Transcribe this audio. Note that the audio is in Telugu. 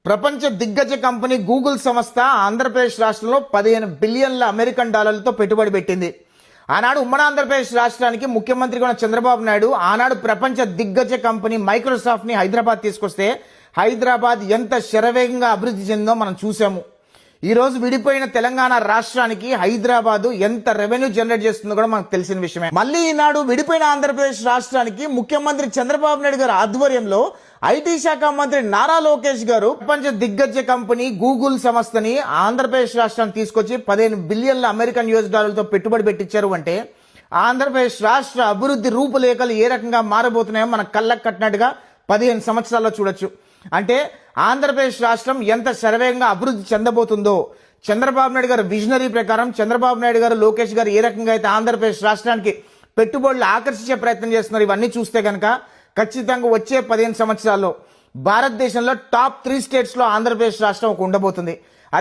ప్రపంచ దిగ్గజ కంపెనీ గూగుల్ సంస్థ ఆంధ్రప్రదేశ్ రాష్ట్రంలో 15 బిలియన్ల అమెరికన్ డాలర్లతో పెట్టుబడి పెట్టింది. ఆనాడు ఉమ్మడి ఆంధ్రప్రదేశ్ రాష్ట్రానికి ముఖ్యమంత్రిగా ఉన్న చంద్రబాబు నాయుడు ఆనాడు ప్రపంచ దిగ్గజ కంపెనీ మైక్రోసాఫ్ట్ ని హైదరాబాద్ తీసుకొస్తే హైదరాబాద్ ఎంత శరవేగంగా అభివృద్ధి చెందిందో మనం చూసాము. ఈ రోజు విడిపోయిన తెలంగాణ రాష్ట్రానికి హైదరాబాద్ ఎంత రెవెన్యూ జనరేట్ చేస్తుందో కూడా మనకు తెలిసిన విషయమే. మళ్ళీ ఈనాడు విడిపోయిన ఆంధ్రప్రదేశ్ రాష్ట్రానికి ముఖ్యమంత్రి చంద్రబాబు నాయుడు గారి ఆధ్వర్యంలో ఐటీ శాఖ మంత్రి నారా లోకేష్ గారు ప్రపంచ దిగ్గజ కంపెనీ గూగుల్ సంస్థని ఆంధ్రప్రదేశ్ రాష్ట్రానికి తీసుకొచ్చి 15 బిలియన్ల అమెరికన్ యూఎస్ డాలర్లతో పెట్టుబడి పెట్టించారు అంటే ఆంధ్రప్రదేశ్ రాష్ట్ర అభివృద్ధి రూపురేఖలు ఏ రకంగా మారబోతున్నాయో మన కళ్ళకు కట్టినట్టుగా 15 సంవత్సరాల్లో చూడొచ్చు. అంటే ఆంధ్రప్రదేశ్ రాష్ట్రం ఎంత శరవేగంగా అభివృద్ధి చెందబోతుందో, చంద్రబాబు నాయుడు గారు విజనరీ ప్రకారం చంద్రబాబు నాయుడు గారు లోకేష్ గారు ఏ రకంగా అయితే ఆంధ్రప్రదేశ్ రాష్ట్రానికి పెట్టుబడులు ఆకర్షించే ప్రయత్నం చేస్తున్నారు, ఇవన్నీ చూస్తే కనుక ఖచ్చితంగా వచ్చే 15 సంవత్సరాల్లో భారతదేశంలో టాప్ 3 స్టేట్స్ లో ఆంధ్రప్రదేశ్ రాష్ట్రం ఒక ఉండబోతుంది.